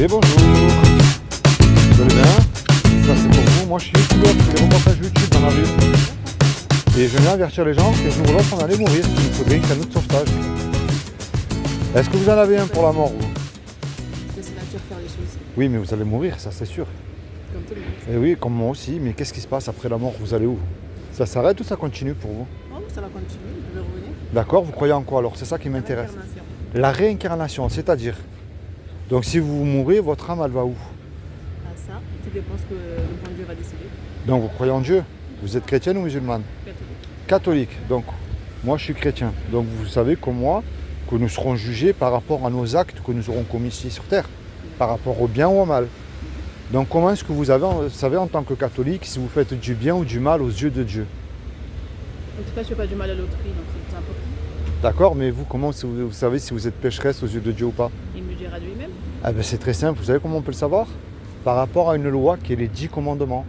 Et bonjour. Vous allez bien? Ça c'est pour vous. Moi je suis youtubeur, je fais des reportages YouTube dans la rue. Et je viens avertir les gens que jour ou l'autre on allait mourir. Il nous faudrait une canot de sauvetage. Est-ce que vous en avez un pour la mort vous? C'est nature faire les choses. Oui mais vous allez mourir, ça c'est sûr. Comme tout le monde. Et oui, comme moi aussi, mais qu'est-ce qui se passe après la mort? Vous allez où? Ça s'arrête ou ça continue pour vous? Oh, ça va continuer, je vais revenir. D'accord, vous croyez en quoi alors? C'est ça qui m'intéresse. Réincarnation. La réincarnation, c'est-à-dire? Donc si vous mourrez, votre âme elle va où? Ah, ça, tout dépend ce que le bon Dieu va décider. Donc vous croyez en Dieu? Vous êtes chrétienne ou musulmane? Catholique. Catholique. Donc moi je suis chrétien. Donc vous savez comme moi que nous serons jugés par rapport à nos actes que nous aurons commis ici sur terre, par rapport au bien ou au mal. Donc comment est-ce que vous savez en tant que catholique si vous faites du bien ou du mal aux yeux de Dieu? En tout cas, je ne fais pas du mal à l'autrui, donc c'est plus important. D'accord, mais vous comment vous savez si vous êtes pécheresse aux yeux de Dieu ou pas? Il me le dira de lui-même. Ah ben c'est très simple, vous savez comment on peut le savoir? Par rapport à une loi qui est les 10 commandements.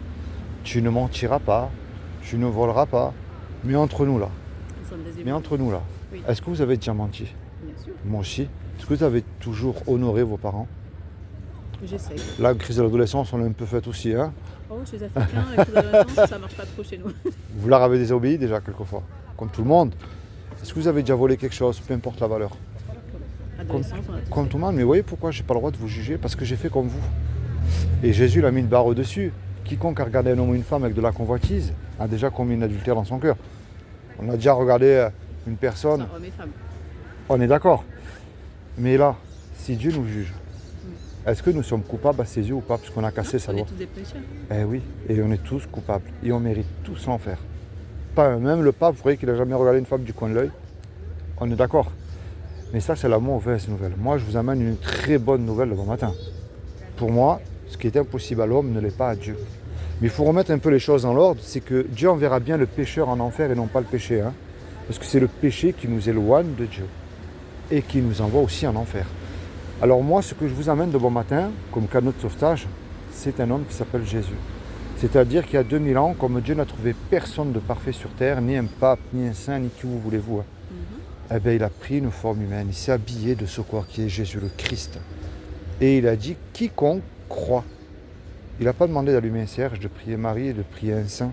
Tu ne mentiras pas, tu ne voleras pas. Mais entre nous là, Nous sommes des mais humains. entre nous là, Oui. est-ce que vous avez déjà menti? Bien sûr. Moi aussi. Est-ce que vous avez toujours honoré vos parents? J'essaye. La crise de l'adolescence, on l'a un peu faite aussi, hein? Oh, chez les Africains, avec l'adolescence, ça marche pas trop chez nous. Vous leur avez désobéi déjà quelquefois, comme tout le monde. Est-ce que vous avez déjà volé quelque chose, peu importe la valeur? Adolescence, on a tout Comme fait. tout le monde, mais vous voyez pourquoi j'ai pas le droit de vous juger? Parce que j'ai fait comme vous. Et Jésus l'a mis une barre au-dessus. Quiconque a regardé un homme ou une femme avec de la convoitise a déjà commis une adultère dans son cœur. On a déjà regardé une personne, Ça, hommes et femmes. on est d'accord. Mais là, si Dieu nous juge, est-ce que nous sommes coupables à ses yeux ou pas? Parce qu'on a cassé sa On est loi. tous des pécheurs. Eh oui, et on est tous coupables. Et on mérite tous l'enfer. Pas un, même le pape, vous voyez qu'il n'a jamais regardé une femme du coin de l'œil. On est d'accord. Mais ça, c'est la mauvaise nouvelle. Moi, je vous amène une très bonne nouvelle le bon matin. Pour moi, ce qui est impossible à l'homme ne l'est pas à Dieu. Mais il faut remettre un peu les choses dans l'ordre, c'est que Dieu enverra bien le pécheur en enfer et non pas le péché. Hein, parce que c'est le péché qui nous éloigne de Dieu et qui nous envoie aussi en enfer. Alors moi, ce que je vous amène de bon matin, comme canot de sauvetage, c'est un homme qui s'appelle Jésus. C'est-à-dire qu'il y a 2000 ans, comme Dieu n'a trouvé personne de parfait sur terre, ni un pape, ni un saint, ni qui vous voulez-vous, eh bien, il a pris une forme humaine, il s'est habillé de ce corps qui est Jésus le Christ. Et il a dit, quiconque croit. Il n'a pas demandé d'allumer un cierge, de prier Marie et de prier un saint.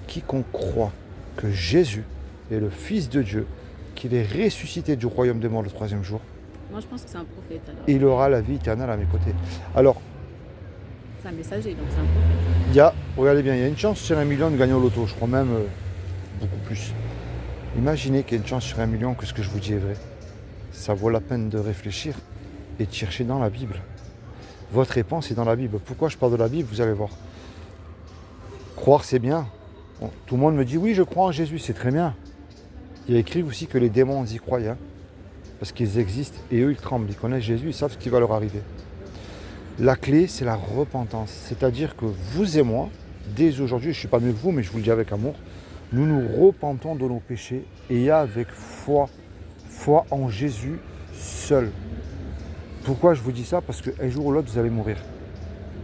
Quiconque croit que Jésus est le Fils de Dieu, qu'il est ressuscité du royaume des morts le 3e jour, Moi, je pense que c'est un prophète. Alors. il aura la vie éternelle à mes côtés. Alors, C'est un messager, donc c'est un prophète. il y a, regardez bien, il y a une chance sur 1 million de gagner au loto, je crois même beaucoup plus. Imaginez qu'il y a une chance sur 1 million que ce que je vous dis est vrai. Ça vaut la peine de réfléchir et de chercher dans la Bible. Votre réponse est dans la Bible. Pourquoi je parle de la Bible? Vous allez voir. Croire, c'est bien. Bon, tout le monde me dit, oui, je crois en Jésus, c'est très bien. Il y a écrit aussi que les démons y croient, hein, parce qu'ils existent et eux, ils tremblent. Ils connaissent Jésus, ils savent ce qui va leur arriver. La clé, c'est la repentance. C'est-à-dire que vous et moi, dès aujourd'hui, je ne suis pas mieux que vous, mais je vous le dis avec amour, nous nous repentons de nos péchés et avec foi en Jésus seul. Pourquoi je vous dis ça? Parce qu'un jour ou l'autre, vous allez mourir.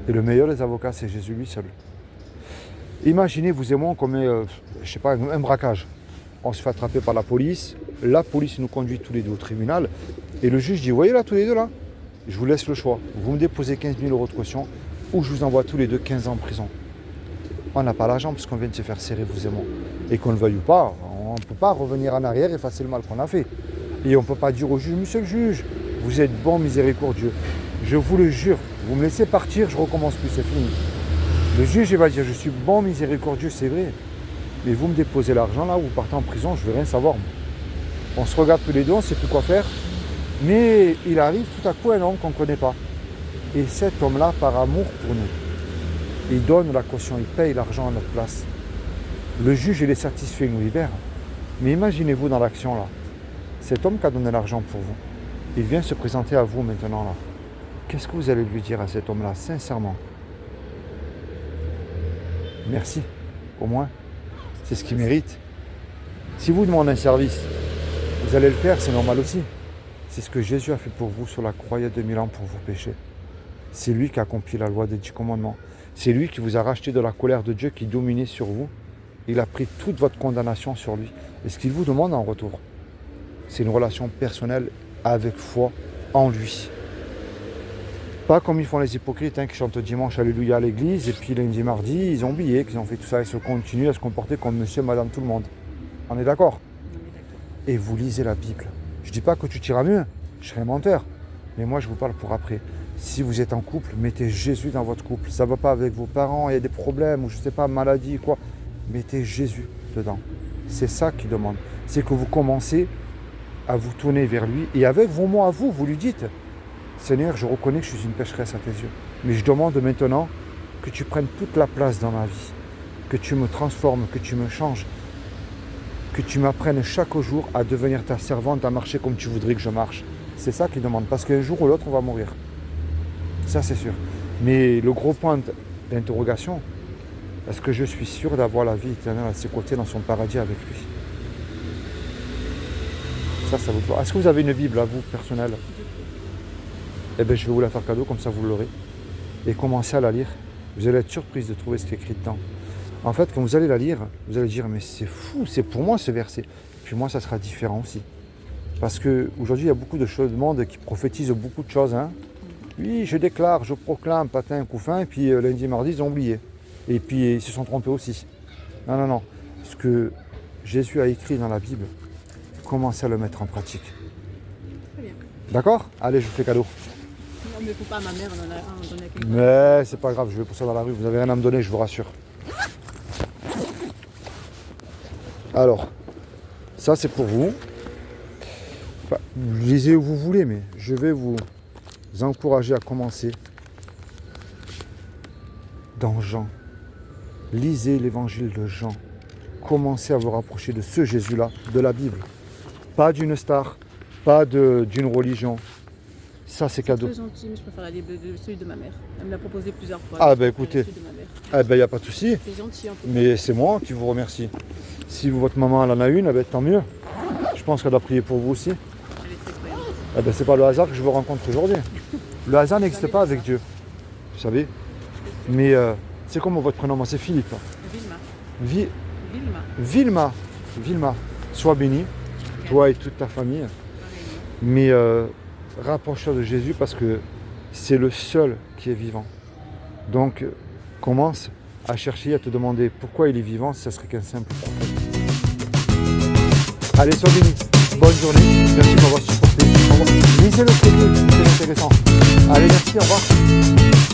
Et le meilleur des avocats, c'est Jésus lui seul. Imaginez, vous et moi, on commet, je sais pas, un braquage. On se fait attraper par la police nous conduit tous les deux au tribunal, et le juge dit, vous voyez là, tous les deux là, je vous laisse le choix. Vous me déposez 15 000 € de caution, ou je vous envoie tous les deux 15 ans en prison. On n'a pas l'argent parce qu'on vient de se faire serrer, vous et moi. Et qu'on le veuille ou pas, on ne peut pas revenir en arrière et effacer le mal qu'on a fait. Et on ne peut pas dire au juge, monsieur le juge, vous êtes bon, miséricordieux. Je vous le jure, vous me laissez partir, je recommence plus, c'est fini. Le juge, il va dire, je suis bon, miséricordieux, c'est vrai. Mais vous me déposez l'argent là, vous partez en prison, je ne veux rien savoir. Moi. On se regarde tous les deux, on ne sait plus quoi faire. Mais il arrive tout à coup un homme qu'on ne connaît pas. Et cet homme-là, par amour pour nous, il donne la caution, il paye l'argent à notre place. Le juge, il est satisfait, il nous libère. Mais imaginez-vous dans l'action là, cet homme qui a donné l'argent pour vous, il vient se présenter à vous maintenant là. Qu'est-ce que vous allez lui dire à cet homme-là, sincèrement? Merci, au moins. C'est ce qu'il mérite. Si vous demandez un service, vous allez le faire, c'est normal aussi. C'est ce que Jésus a fait pour vous sur la croix il y a 2000 ans pour vos péchés. C'est lui qui a accompli la loi des 10 commandements. C'est lui qui vous a racheté de la colère de Dieu qui dominait sur vous. Il a pris toute votre condamnation sur lui. Et ce qu'il vous demande en retour, c'est une relation personnelle avec foi en lui. Pas comme ils font les hypocrites qui chantent dimanche Alléluia à l'église et puis lundi, mardi, ils ont oublié qu'ils ont fait tout ça et se continuent à se comporter comme monsieur, madame, tout le monde. On est d'accord? On est d'accord. Et vous lisez la Bible. Je ne dis pas que tu t'iras mieux, je serai menteur. Mais moi, je vous parle pour après. Si vous êtes en couple, mettez Jésus dans votre couple. Ça ne va pas avec vos parents, il y a des problèmes ou je ne sais pas, maladie, quoi. Mettez Jésus dedans. C'est ça qu'il demande. C'est que vous commencez à vous tourner vers lui et avec vos mots à vous, vous lui dites Seigneur, je reconnais que je suis une pécheresse à tes yeux. Mais je demande maintenant que tu prennes toute la place dans ma vie, que tu me transformes, que tu me changes, que tu m'apprennes chaque jour à devenir ta servante, à marcher comme tu voudrais que je marche. C'est ça qu'il demande, parce qu'un jour ou l'autre, on va mourir. Ça, c'est sûr. Mais le gros point d'interrogation, est-ce que je suis sûr d'avoir la vie éternelle à ses côtés dans son paradis avec lui? Ça vous plaît. Est-ce que vous avez une Bible à vous, personnelle? Eh bien, je vais vous la faire cadeau, comme ça vous l'aurez. Et commencez à la lire. Vous allez être surprise de trouver ce qui est écrit dedans. En fait, quand vous allez la lire, vous allez dire, mais c'est fou, c'est pour moi ce verset. Puis moi, ça sera différent aussi. Parce qu'aujourd'hui, il y a beaucoup de choses, de monde qui prophétisent beaucoup de choses. Hein. Oui, je déclare, je proclame, patin, couffin, et puis lundi, mardi, ils ont oublié. Et puis, ils se sont trompés aussi. Non, non, non. Ce que Jésus a écrit dans la Bible, commencez à le mettre en pratique. Très bien. D'accord? Allez, je vous fais cadeau. Non, mais faut pas à ma mère, on en a un, on donne à quelqu'un. Mais c'est pas grave, je vais pour ça dans la rue, vous avez rien à me donner, je vous rassure. Alors, ça c'est pour vous. Enfin, lisez où vous voulez, mais je vais vous encourager à commencer dans Jean. Lisez l'évangile de Jean. Commencez à vous rapprocher de ce Jésus-là, de la Bible. Pas d'une star, pas d'une religion. Ça, c'est cadeau. C'est gentil, mais je préfère la Bible de celui de ma mère. Elle me l'a proposé plusieurs fois. Ah, Je ben préfère écoutez. celui de ma mère. Eh ben, il n'y a pas de souci. C'est gentil en tout cas. Mais c'est moi qui vous remercie. Si votre maman elle en a une, eh ben, tant mieux. Je pense qu'elle doit prier pour vous aussi. Elle est très croyante. Eh ben, c'est pas le hasard que je vous rencontre aujourd'hui. Le hasard n'existe pas avec Dieu. Vous savez. Mais c'est comme votre prénom, moi c'est Philippe. Vilma. Vilma. Vilma. Sois béni, toi et toute ta famille. Pareil. Mais rapproche-toi de Jésus parce que c'est le seul qui est vivant. Donc commence à chercher, à te demander pourquoi il est vivant si ça serait qu'un simple prophète. Allez, sois béni. Bonne journée. Merci de m'avoir supporté. Au revoir. Lisez le traité, c'est intéressant. Allez, merci, au revoir.